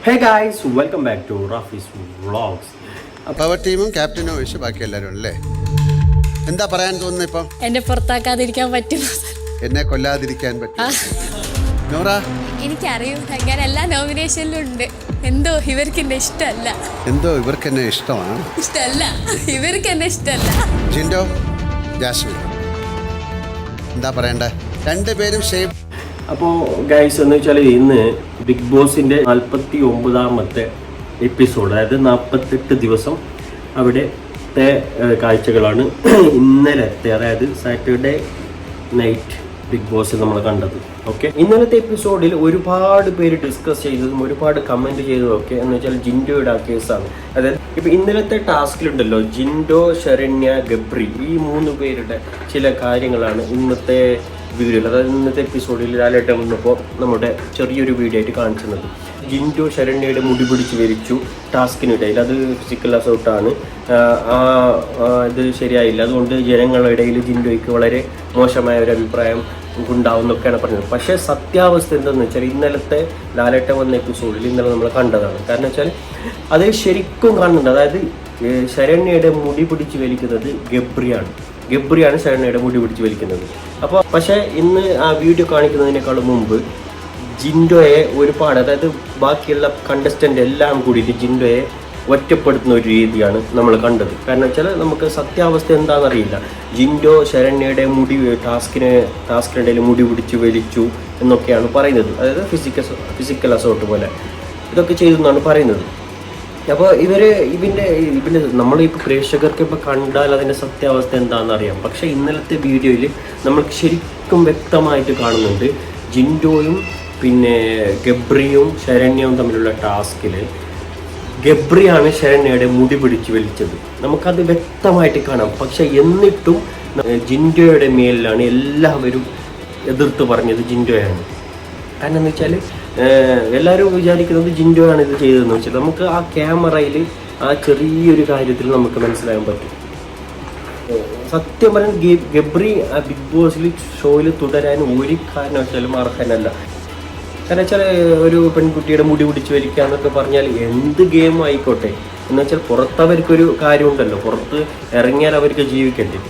Hey guys, welcome back to Rafi's Vlogs. Power ടീമും ക്യാപ്റ്റനും ഒഴിച്ച് ബാക്കി എല്ലാവരും അല്ലേ? എന്താ പറയാൻ തോന്നുന്നു ഇപ്പം? എന്നെ പുറത്താക്കാതിരിക്കാൻ പറ്റുമോ? എന്നെ കൊല്ലാതിരിക്കാൻ പറ്റും. നോറ, എനിക്കറിയും ഞാൻ എല്ലാ നോമിനേഷനിലും ഉണ്ട്. എന്തോ ഇവർക്ക് എന്നെ ഇഷ്ടമല്ല. ഇവർക്ക് എന്നെ ഇഷ്ടമാണ്. ഇവർക്ക് എന്നെ ഇഷ്ടമല്ല. ജിൻഡോ, ജാസ്മിൻ, എന്താ പറയണ്ടേ? രണ്ടുപേരും ഷേപ്പ്. അപ്പോൾ ഗൈസ് എന്ന് വെച്ചാൽ ഇന്ന് ബിഗ് ബോസിൻ്റെ 49ാമത്തെ എപ്പിസോഡ്, അതായത് 48 ദിവസം അവിടുത്തെ കാഴ്ചകളാണ് ഇന്നലത്തെ, അതായത് സാറ്റർഡേ നൈറ്റ് ബിഗ് ബോസ് നമ്മൾ കണ്ടത്. ഓക്കെ, ഇന്നലത്തെ എപ്പിസോഡിൽ ഒരുപാട് പേര് ഡിസ്കസ് ചെയ്തതും ഒരുപാട് കമൻറ്റ് ചെയ്തതും ഒക്കെ എന്ന് വെച്ചാൽ ജിൻഡോയുടെ ആ കേസാണ്. അതായത് ഇപ്പം ഇന്നലത്തെ ടാസ്കിലുണ്ടല്ലോ, ജിൻഡോ, ശരണ്യ, ഗബ്രി, ഈ 3 പേരുടെ ചില കാര്യങ്ങളാണ് ഇന്നത്തെ വീഡിയോയിൽ, അതായത് ഇന്നത്തെ എപ്പിസോഡിൽ ലാലേട്ടൻ വന്നപ്പോൾ നമ്മുടെ ചെറിയൊരു വീഡിയോ ആയിട്ട് കാണിച്ചിരുന്നത്. ജിൻഡോ ശരണ്യയുടെ മുടി പിടിച്ച് വലിച്ചു ടാസ്കിനിടയിൽ, അത് ഫിസിക്കൽ അസോൾട്ടാണ്, ഇത് ശരിയായില്ല, അതുകൊണ്ട് ജനങ്ങളുടെ ഇടയിൽ ജിൻഡോയ്ക്ക് വളരെ മോശമായ ഒരു അഭിപ്രായം ഉണ്ടാവും എന്നൊക്കെയാണ് പറഞ്ഞത്. പക്ഷേ സത്യാവസ്ഥ എന്താണെന്ന് വെച്ചാൽ ഇന്നലത്തെ ലാലേട്ടൻ വന്ന എപ്പിസോഡിൽ ഇന്നലെ നമ്മൾ കണ്ടതാണ്. കാരണം വെച്ചാൽ അത് ശരിക്കും കാണുന്നുണ്ട്. അതായത് ശരണ്യയുടെ മുടി പിടിച്ച് വലിക്കുന്നത് ഗബ്രിയാണ് ശരണ്യയുടെ മുടി പിടിച്ച് വലിക്കുന്നത്. അപ്പോൾ പക്ഷേ ഇന്ന് ആ വീഡിയോ കാണിക്കുന്നതിനേക്കാളും മുമ്പ് ജിൻഡോയെ ഒരുപാട്, അതായത് ബാക്കിയുള്ള കണ്ടസ്റ്റൻ്റ് എല്ലാം കൂടിയിട്ട് ജിൻഡോയെ ഒറ്റപ്പെടുത്തുന്ന ഒരു രീതിയാണ് നമ്മൾ കണ്ടത്. കാരണം വെച്ചാൽ നമുക്ക് സത്യാവസ്ഥ എന്താണെന്നറിയില്ല. ജിൻഡോ ശരണ്യയുടെ മുടി ടാസ്കിനിടയിൽ മുടി പിടിച്ച് വലിച്ചു എന്നൊക്കെയാണ് പറയുന്നത്. അതായത് ഫിസിക്കൽ അസോൾട്ട് പോലെ ഇതൊക്കെ ചെയ്തു എന്നാണ് പറയുന്നത്. അപ്പോൾ ഇതിൻ്റെ നമ്മളിപ്പോൾ പ്രേക്ഷകർക്ക് ഇപ്പോൾ കണ്ടാൽ അതിൻ്റെ സത്യാവസ്ഥ എന്താണെന്ന് അറിയാം. പക്ഷേ ഇന്നലത്തെ വീഡിയോയിൽ നമ്മൾക്ക് ശരിക്കും വ്യക്തമായിട്ട് കാണുന്നുണ്ട് ജിൻഡോയും പിന്നെ ഗബ്രിയും ശരണ്യവും തമ്മിലുള്ള ടാസ്കിൽ ഗബ്രിയാണ് ശരണ്യയുടെ മുടി പിടിച്ച് വലിച്ചത്. നമുക്കത് വ്യക്തമായിട്ട് കാണാം. പക്ഷേ എന്നിട്ടും ജിൻഡോയുടെ മേലിലാണ് എല്ലാവരും എതിർത്ത് പറഞ്ഞത് ജിൻഡോയാണ്. കാരണം എന്ന് വെച്ചാൽ എല്ലാവരും വിചാരിക്കുന്നത് ജിൻഡോയാണ് ഇത് ചെയ്തതെന്ന് വെച്ചാൽ നമുക്ക് ആ ക്യാമറയിൽ ആ ചെറിയൊരു കാര്യത്തിൽ നമുക്ക് മനസ്സിലാക്കാൻ പറ്റും. സത്യം പറഞ്ഞാൽ ഗബ്രി ബിഗ് ബോസിൽ ഷോയിൽ തുടരാൻ ഒരു കാരണവശാലും അർഹനല്ല. കാരണം വെച്ചാൽ ഒരു പെൺകുട്ടിയുടെ മുടി പിടിച്ച് വലിക്കുക എന്നൊക്കെ പറഞ്ഞാൽ എന്ത് ഗെയിം ആയിക്കോട്ടെ, എന്ന് വെച്ചാൽ പുറത്തവർക്കൊരു കാര്യമുണ്ടല്ലോ, പുറത്ത് ഇറങ്ങിയാൽ അവർക്ക് ജീവിക്കണ്ടേ.